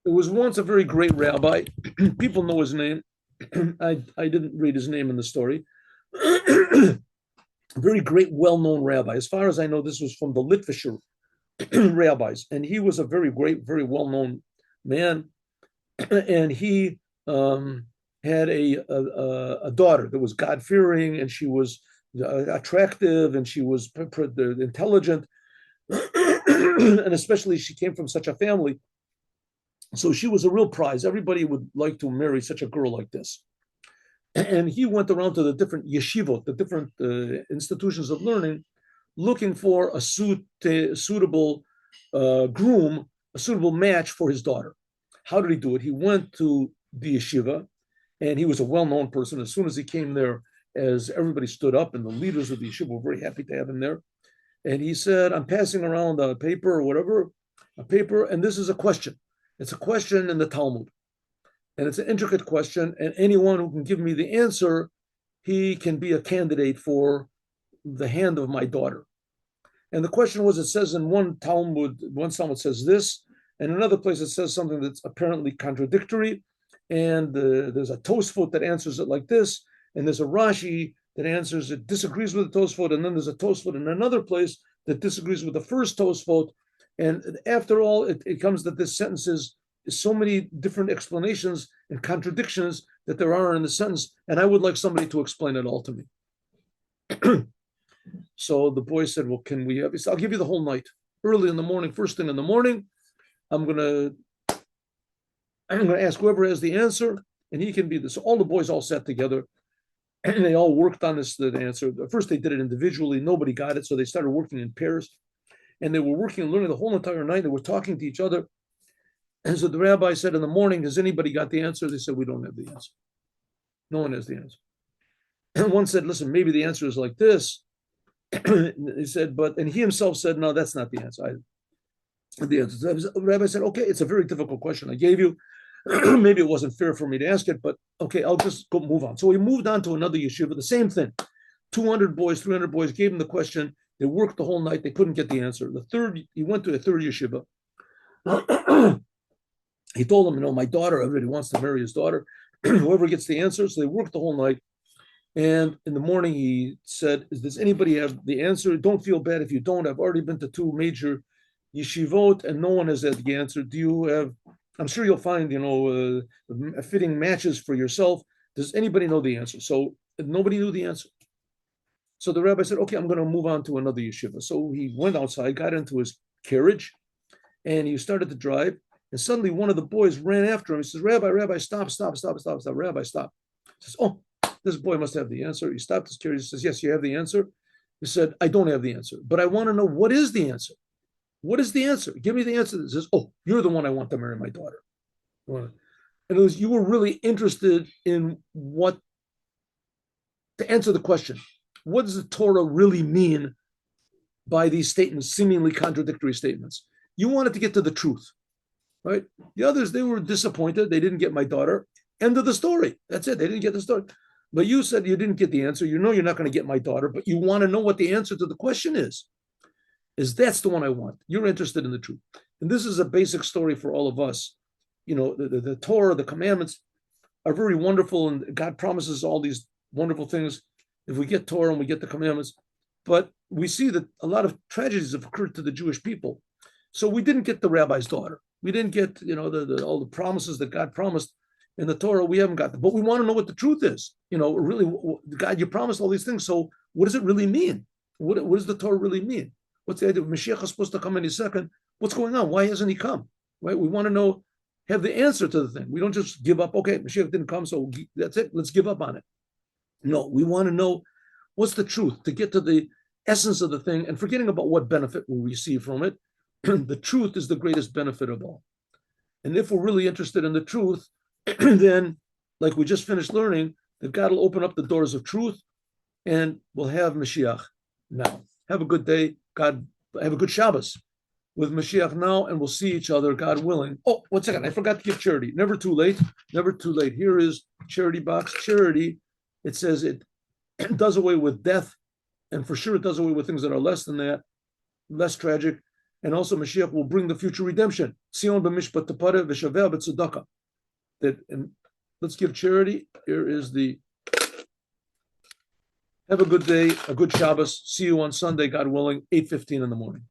There was once a very great rabbi. People know his name. I didn't read his name in the story. Very great, well-known rabbi. As far as I know, this was from the Litvisher rabbis, and he was a very great, very well-known man. And he had a daughter that was God-fearing, and she was attractive, and she was intelligent, and especially she came from such a family. So she was a real prize. Everybody would like to marry such a girl like this. And he went around to the different yeshivot, the different institutions of learning, looking for a suitable groom, a suitable match for his daughter. How did he do it? He went to the yeshiva, and he was a well-known person. As soon as he came there, as everybody stood up, and the leaders of the yeshiva were very happy to have him there. And he said, I'm passing around a paper or whatever, a paper, and this is a question. It's a question in the Talmud. And it's an intricate question, and anyone who can give me the answer, he can be a candidate for the hand of my daughter. And the question was, it says in one Talmud says this, and another place it says something that's apparently contradictory, and there's a Tosfot that answers it like this, and there's a Rashi that answers it, disagrees with the Tosfot, and then there's a Tosfot in another place that disagrees with the first Tosfot, and after all, it comes that this sentence is so many different explanations and contradictions that there are in the sentence, and I would like somebody to explain it all to me. So the boy said, well, can we have, he said, I'll give you the whole night. Early in the morning, first thing in the morning, I'm gonna ask whoever has the answer, and he can be this. So all the boys all sat together, and they all worked on the answer. First, they did it individually. Nobody got it, so they started working in pairs, and they were working and learning the whole entire night. They were talking to each other. And so the rabbi said in the morning, has anybody got the answer? They said, we don't have the answer. No one has the answer. And one said, listen, maybe the answer is like this. He said, and he himself said, no, that's not the answer. The answer. The rabbi said, okay, it's a very difficult question I gave you. Maybe it wasn't fair for me to ask it, but okay, I'll just go move on. So he moved on to another yeshiva, the same thing. 200 boys, 300 boys gave him the question. They worked the whole night. They couldn't get the answer. He went to a third yeshiva. He told them, my daughter, everybody wants to marry his daughter. Whoever gets the answer. So they worked the whole night. And in the morning, he said, does anybody have the answer? Don't feel bad if you don't. I've already been to 2 major yeshivot, and no one has had the answer. Do you have, I'm sure you'll find, fitting matches for yourself. Does anybody know the answer? So nobody knew the answer. So the rabbi said, okay, I'm going to move on to another yeshiva. So he went outside, got into his carriage, and he started to drive. And suddenly one of the boys ran after him. He says, Rabbi, stop. Rabbi, stop. He says, oh, this boy must have the answer. He stopped his carriage. He says, yes, you have the answer. He said, I don't have the answer, but I want to know, what is the answer? What is the answer? Give me the answer. He says, oh, you're the one I want to marry my daughter. And it was, you were really interested in to answer the question, what does the Torah really mean by these statements, seemingly contradictory statements? You wanted to get to the truth. Right? The others, they were disappointed. They didn't get my daughter. End of the story. That's it. They didn't get the story. But you said you didn't get the answer. You know you're not going to get my daughter, but you want to know what the answer to the question is. That's the one I want. You're interested in the truth. And this is a basic story for all of us. The Torah, the commandments are very wonderful, and God promises all these wonderful things if we get Torah and we get the commandments. But we see that a lot of tragedies have occurred to the Jewish people. So we didn't get the rabbi's daughter. We didn't get, all the promises that God promised in the Torah. We haven't got them, but we want to know what the truth is. Really, God, you promised all these things. So what does it really mean? What does the Torah really mean? What's the idea? Mashiach is supposed to come any second. What's going on? Why hasn't he come? Right? We want to know, have the answer to the thing. We don't just give up. Okay, Mashiach didn't come, so that's it. Let's give up on it. No, we want to know what's the truth, to get to the essence of the thing, and forgetting about what benefit we receive from it. The truth is the greatest benefit of all. And if we're really interested in the truth, then, like we just finished learning, that God will open up the doors of truth, and we'll have Mashiach now. Have a good day. God, have a good Shabbos with Mashiach now, and we'll see each other, God willing. Oh, 1 second. I forgot to give charity. Never too late. Never too late. Here is charity box. Charity, it says it does away with death, and for sure it does away with things that are less than that, less tragic. and also Mashiach will bring the future redemption. Sion b'mishpat tapara v'shaveh b'tzedakah. That, and let's give charity. Here is the. Have a good day, a good Shabbos. See you on Sunday, God willing, 8:15 in the morning.